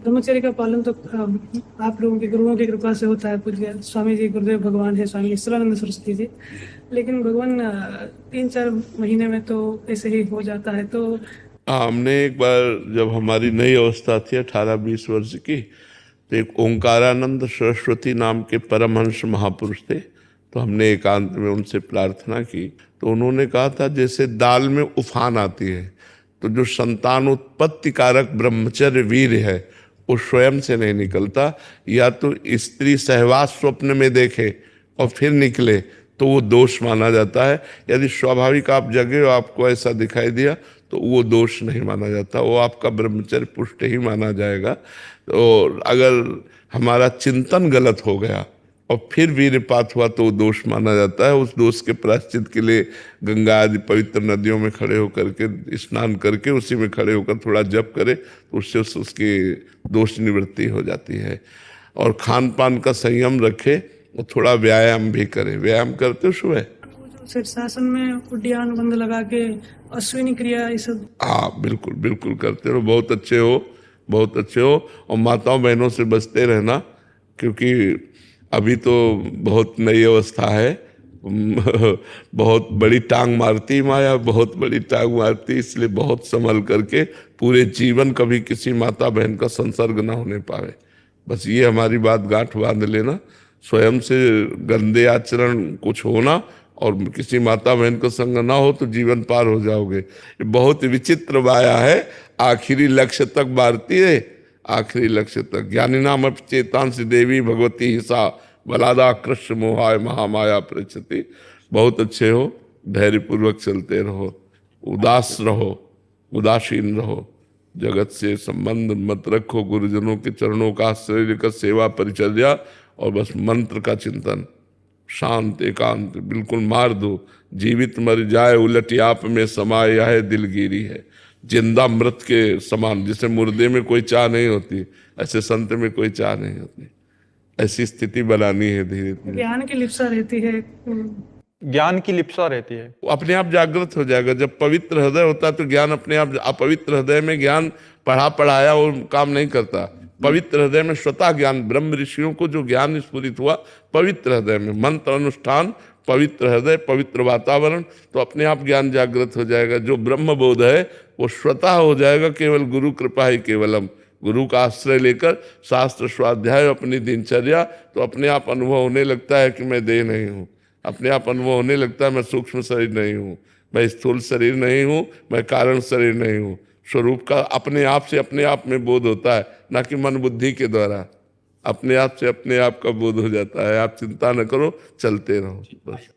ब्रह्मचर्य का पालन तो आप लोगों के गुरुओं की कृपा से होता है। पूज्य स्वामी जी गुरुदेव भगवान है, स्वामी ईश्वरानंद सरस्वती जी। लेकिन भगवान 3-4 महीने में तो ऐसे ही हो जाता है। तो हमने एक बार, जब हमारी नई अवस्था थी 18-20 वर्ष की, तो एक ओंकारानंद सरस्वती नाम के परमहंस महापुरुष थे। तो हमने एकांत में उनसे प्रार्थना की, तो उन्होंने कहा था जैसे दाल में उफान आती है, तो जो संतान उत्पत्ति कारक ब्रह्मचर्य वीर है वो स्वयं से नहीं निकलता, या तो स्त्री सहवास स्वप्न में देखे और फिर निकले तो वो दोष माना जाता है। यदि स्वाभाविक आप जगे और आपको ऐसा दिखाई दिया तो वो दोष नहीं माना जाता, वो आपका ब्रह्मचर्य पुष्ट ही माना जाएगा। तो अगर हमारा चिंतन गलत हो गया और फिर वीर्यपात हुआ तो वो दोष माना जाता है। उस दोष के प्रायश्चित के लिए गंगा आदि पवित्र नदियों में खड़े होकर के स्नान करके उसी में खड़े होकर थोड़ा जप करे तो उससे उसकी दोष निवृत्ति हो जाती है। और खान पान का संयम रखे और थोड़ा व्यायाम भी करे। व्यायाम करते हो सुबह? शीर्षासन में उड्डयन बंद लगा के अश्विनी क्रिया ये सब। हाँ बिल्कुल बिल्कुल करते रहो, बहुत अच्छे हो, बहुत अच्छे हो। और माताओं बहनों से बचते रहना, क्योंकि अभी तो बहुत नई अवस्था है। बहुत बड़ी टांग मारती माया, बहुत बड़ी टांग मारती, इसलिए बहुत संभल करके पूरे जीवन कभी किसी माता बहन का संसर्ग ना होने पावे। बस ये हमारी बात गांठ बांध लेना। स्वयं से गंदे आचरण कुछ होना और किसी माता बहन को संग ना हो तो जीवन पार हो जाओगे। ये बहुत विचित्र माया है, आखिरी लक्ष्य तक मारती है, आखिरी लक्ष्य तक। ज्ञानी नाम चेतांसी देवी भगवती हिसा बलादा कृष्ण मोहाय महामाया प्रचति। बहुत अच्छे हो, धैर्यपूर्वक चलते रहो, उदास रहो, उदासीन रहो, जगत से संबंध मत रखो, गुरुजनों के चरणों का आश्रय लेकर सेवा परिचर्या और बस मंत्र का चिंतन, शांत एकांत बिल्कुल मार दो। जीवित मर जाए उलट आप में समाये है दिलगिरी है। जिंदा मृत के समान, जिसे मुर्दे में कोई चाह नहीं होती, ऐसे संत में कोई चाह नहीं होती। ऐसी स्थिति बनानी है धीरे धीरे। ज्ञान की लिप्सा रहती है, ज्ञान की लिप्सा रहती है, वो अपने आप जागृत हो जाएगा। जब पवित्र हृदय होता है तो ज्ञान अपने आप, अपवित्र हृदय में ज्ञान पढ़ाया वो काम नहीं करता। पवित्र हृदय में स्वतः ज्ञान, ब्रह्म ऋषियों को जो ज्ञान स्फुरित हुआ पवित्र हृदय में, मंत्र अनुष्ठान, पवित्र हृदय, पवित्र वातावरण, तो अपने आप ज्ञान जागृत हो जाएगा। जो ब्रह्म बोध है वो स्वतः हो जाएगा, केवल गुरु कृपा ही केवलम। गुरु का आश्रय लेकर शास्त्र स्वाध्याय अपनी दिनचर्या, तो अपने आप अनुभव होने लगता है कि मैं देह नहीं हूँ। अपने आप अनुभव होने लगता है मैं सूक्ष्म शरीर नहीं हूँ, मैं स्थूल शरीर नहीं हूँ, मैं कारण शरीर नहीं हूँ। स्वरूप का अपने आप से अपने आप में बोध होता है, ना कि मन बुद्धि के द्वारा। अपने आप से अपने आप का बोध हो जाता है। आप चिंता न करो, चलते रहो बस।